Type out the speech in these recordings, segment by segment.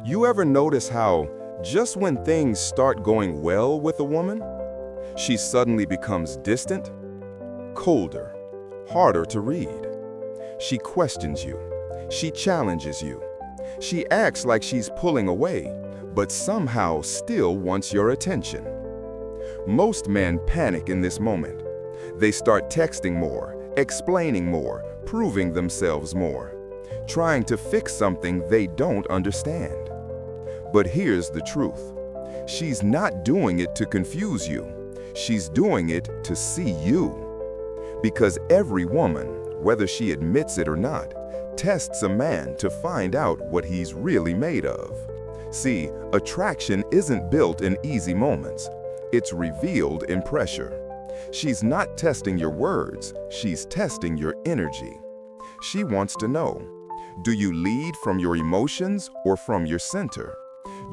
You ever notice how, just when things start going well with a woman, she suddenly becomes distant, colder, harder to read? She questions you. She challenges you. She acts like she's pulling away, but somehow still wants your attention. Most men panic in this moment. They start texting more, explaining more, proving themselves more, trying to fix something they don't understand. But here's the truth. She's not doing it to confuse you. She's doing it to see you. Because every woman, whether she admits it or not, tests a man to find out what he's really made of. See, attraction isn't built in easy moments. It's revealed in pressure. She's not testing your words, she's testing your energy. She wants to know, do you lead from your emotions or from your center?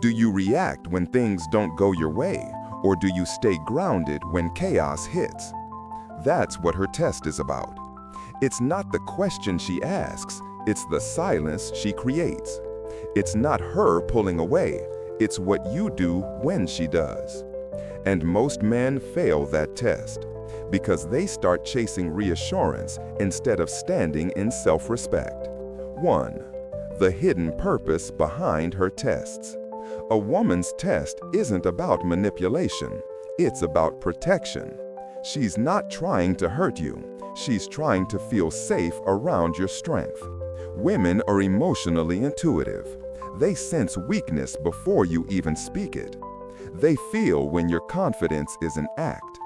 Do you react when things don't go your way, or do you stay grounded when chaos hits? That's what her test is about. It's not the question she asks, it's the silence she creates. It's not her pulling away, it's what you do when she does. And most men fail that test because they start chasing reassurance instead of standing in self-respect. 1. The hidden purpose behind her tests. A woman's test isn't about manipulation, it's about protection. She's not trying to hurt you, she's trying to feel safe around your strength. Women are emotionally intuitive. They sense weakness before you even speak it. They feel when your confidence is an act.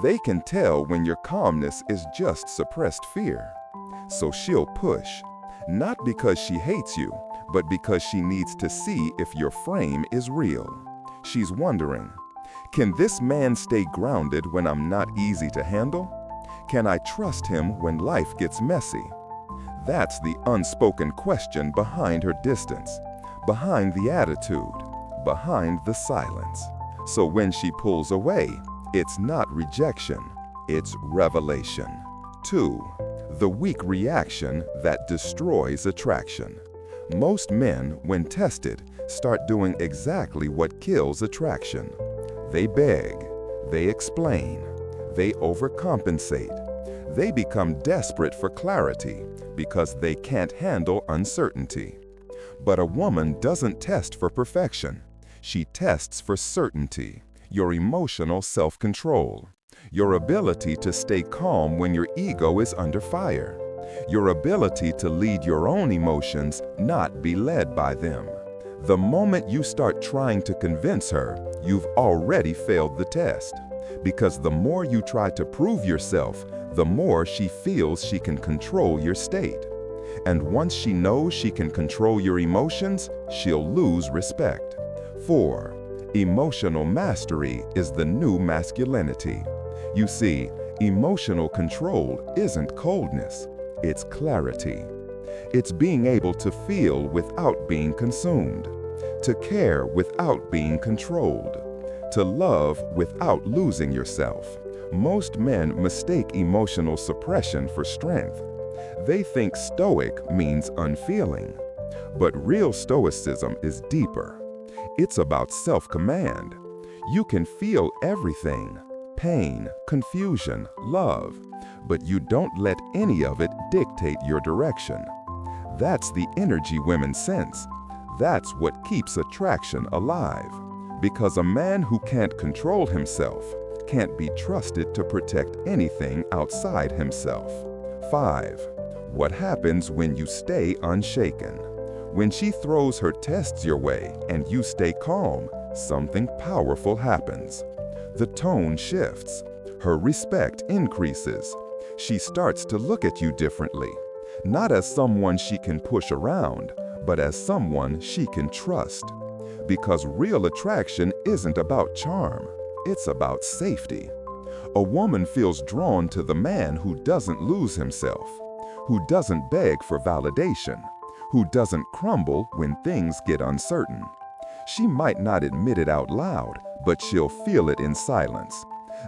They can tell when your calmness is just suppressed fear. So she'll push, not because she hates you, but because she needs to see if your frame is real. She's wondering, can this man stay grounded when I'm not easy to handle? Can I trust him when life gets messy? That's the unspoken question behind her distance, behind the attitude, behind the silence. So when she pulls away, it's not rejection, it's revelation. 2. The weak reaction that destroys attraction. Most men, when tested, start doing exactly what kills attraction. They beg, they explain, they overcompensate. They become desperate for clarity because they can't handle uncertainty. But a woman doesn't test for perfection. She tests for certainty, your emotional self-control, your ability to stay calm when your ego is under fire, your ability to lead your own emotions, not be led by them. The moment you start trying to convince her, you've already failed the test. Because the more you try to prove yourself, the more she feels she can control your state. And once she knows she can control your emotions, she'll lose respect. 4. Emotional mastery is the new masculinity. You see, emotional control isn't coldness, it's clarity. It's being able to feel without being consumed, to care without being controlled, to love without losing yourself. Most men mistake emotional suppression for strength. They think Stoic means unfeeling. But real Stoicism is deeper. It's about self-command. You can feel everything, pain, confusion, love, but you don't let any of it dictate your direction. That's the energy women sense. That's what keeps attraction alive. Because a man who can't control himself can't be trusted to protect anything outside himself. 5. What happens when you stay unshaken? When she throws her tests your way and you stay calm, something powerful happens. The tone shifts. Her respect increases. She starts to look at you differently, not as someone she can push around, but as someone she can trust. Because real attraction isn't about charm, it's about safety. A woman feels drawn to the man who doesn't lose himself, who doesn't beg for validation, who doesn't crumble when things get uncertain. She might not admit it out loud, but she'll feel it in silence.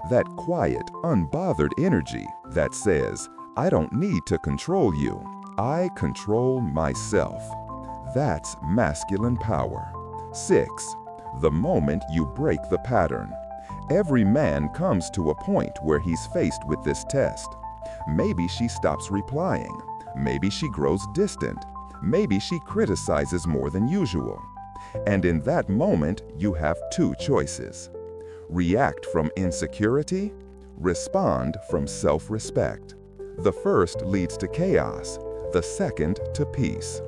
That quiet, unbothered energy that says, I don't need to control you, I control myself. That's masculine power. 6. The moment you break the pattern. Every man comes to a point where he's faced with this test. Maybe she stops replying. Maybe she grows distant. Maybe she criticizes more than usual. And in that moment, you have two choices. React from insecurity, respond from self-respect. The first leads to chaos, the second to peace.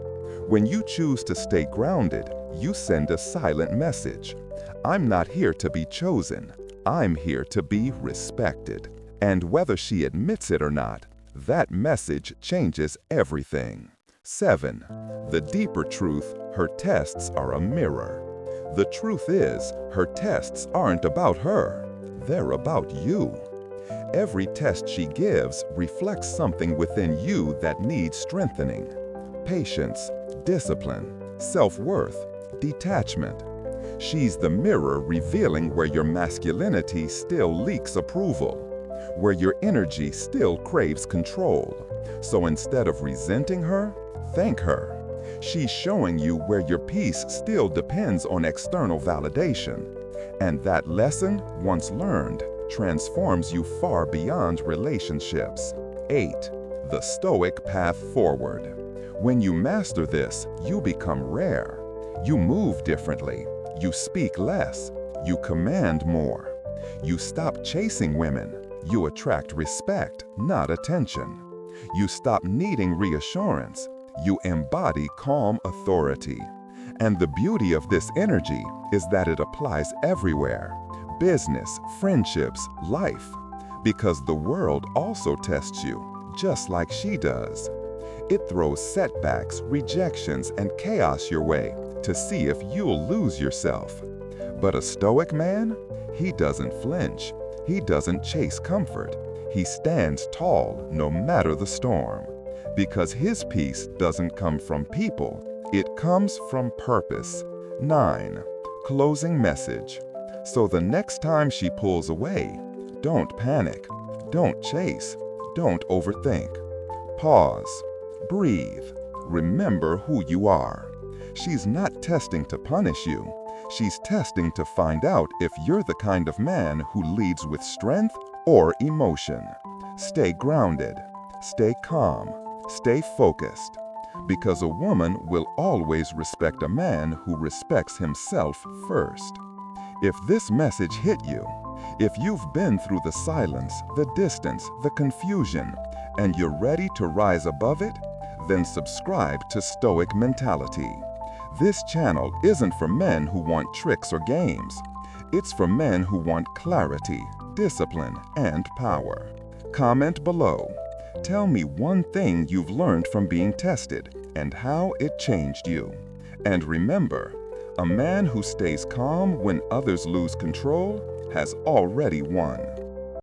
When you choose to stay grounded, you send a silent message. I'm not here to be chosen. I'm here to be respected. And whether she admits it or not, that message changes everything. 7. The deeper truth, her tests are a mirror. The truth is, her tests aren't about her. They're about you. Every test she gives reflects something within you that needs strengthening. Patience, discipline, self-worth, detachment. She's the mirror revealing where your masculinity still leaks approval, where your energy still craves control. So instead of resenting her, thank her. She's showing you where your peace still depends on external validation. And that lesson, once learned, transforms you far beyond relationships. 8. The Stoic path forward. When you master this, you become rare. You move differently. You speak less. You command more. You stop chasing women. You attract respect, not attention. You stop needing reassurance. You embody calm authority. And the beauty of this energy is that it applies everywhere. Business, friendships, life. Because the world also tests you, just like she does. It throws setbacks, rejections, and chaos your way to see if you'll lose yourself. But a Stoic man, he doesn't flinch. He doesn't chase comfort. He stands tall no matter the storm. Because his peace doesn't come from people, it comes from purpose. 9. Closing message. So the next time she pulls away, don't panic. Don't chase. Don't overthink. Pause. Breathe. Remember who you are. She's not testing to punish you. She's testing to find out if you're the kind of man who leads with strength or emotion. Stay grounded. Stay calm. Stay focused. Because a woman will always respect a man who respects himself first. If this message hit you, if you've been through the silence, the distance, the confusion, and you're ready to rise above it, then subscribe to Stoic Mentality. This channel isn't for men who want tricks or games. It's for men who want clarity, discipline, and power. Comment below. Tell me one thing you've learned from being tested and how it changed you. And remember, a man who stays calm when others lose control has already won.